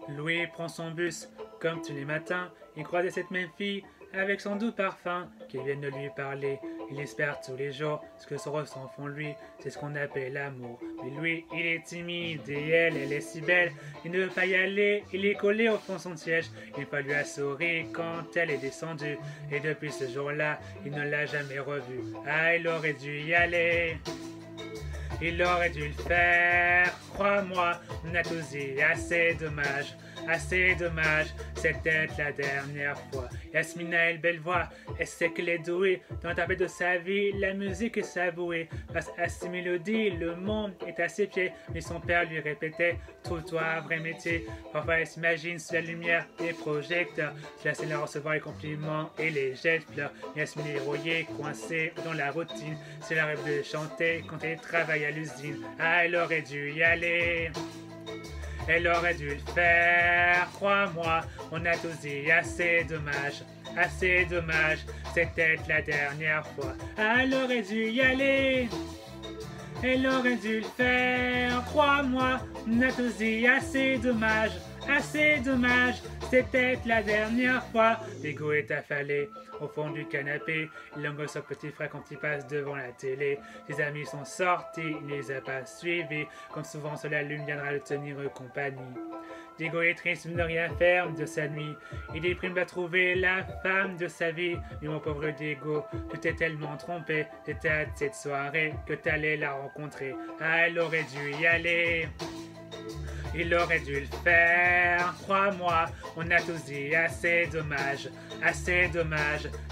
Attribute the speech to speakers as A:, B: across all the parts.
A: Louis prend son bus, comme tous les matins, il croise cette même fille, avec son doux parfum, qui vient de lui parler. Il espère tous les jours ce que se ressent au fond de lui, c'est ce qu'on appelle l'amour. Mais lui, il est timide, et elle est si belle, il ne veut pas y aller, il est collé au fond de son siège. Une fois lui a souri quand elle est descendue, et depuis ce jour-là, il ne l'a jamais revue. Ah, il aurait dû y aller. Il aurait dû le faire, crois-moi, on a tous dit assez dommage, c'était la dernière fois. Yasmina a une belle voix, elle sait qu'elle est douée, dans la table de sa vie, la musique est sa bouée. Face à ses mélodies, le monde est à ses pieds, mais son père lui répétait, trouve-toi un vrai métier. Parfois elle s'imagine sous la lumière des projecteurs, c'est la scène de recevoir les compliments et les gestes pleurent. Yasmina est rouillée, coincée dans la routine, c'est la rêve de chanter quand elle travaille à l'usine. Ah, elle aurait dû y aller. Elle aurait dû le faire, crois-moi, on a tous dit assez dommage, c'était la dernière fois. Ah, elle aurait dû y aller, elle aurait dû le faire, crois-moi, on a tous dit assez dommage, c'était la dernière fois. L'ego est affalé au fond du canapé, il engueule son petit frère quand il passe devant la télé. Ses amis sont sortis, il ne les a pas suivis, comme souvent seule la lune viendra le tenir compagnie. Diego est triste de ne rien faire de sa nuit, il déprime à trouver la femme de sa vie. Mais mon pauvre Diego, tu t'es tellement trompé, c'était à cette soirée que t'allais la rencontrer. Ah, elle aurait dû y aller. Il aurait dû le faire, crois-moi, on a tous dit assez dommage,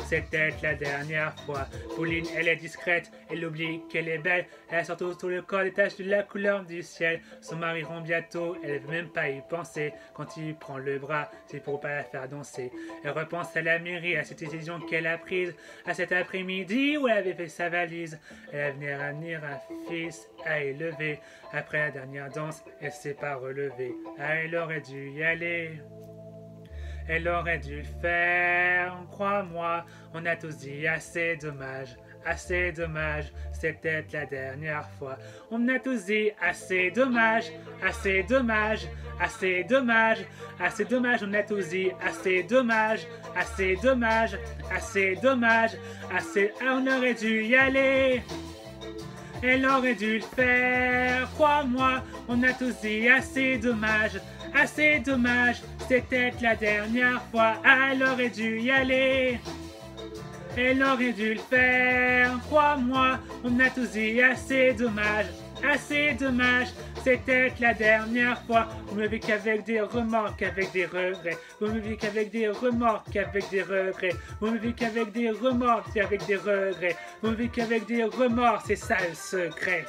A: c'était la dernière fois. Pauline, elle est discrète, elle oublie qu'elle est belle, elle a surtout tout le corps des taches de la couleur du ciel. Son mari rentre bientôt, elle ne veut même pas y penser, quand il prend le bras, c'est pour pas la faire danser. Elle repense à la mairie, à cette décision qu'elle a prise, à cet après-midi où elle avait fait sa valise. Elle venait ramener un fils à élever, après la dernière danse, elle s'est pas relevée. Ah, elle aurait dû y aller. Elle aurait dû le faire, crois-moi, on a tous dit assez dommage, c'était la dernière fois. On a tous dit assez dommage, on a tous dit assez dommage, on aurait dû y aller. Elle aurait dû le faire, crois-moi, on a tous dit assez dommage, c'était la dernière fois. Ah, elle aurait dû y aller. Elle aurait dû le faire, crois-moi, on a tous dit assez dommage, c'était la dernière fois. Vous me vivez qu'avec des remords, qu'avec des regrets. Vous me vivez qu'avec des remords, qu'avec des regrets. Vous me vivez qu'avec des remords, qu'avec des regrets. Vous me vivez qu'avec des remords, c'est ça le secret.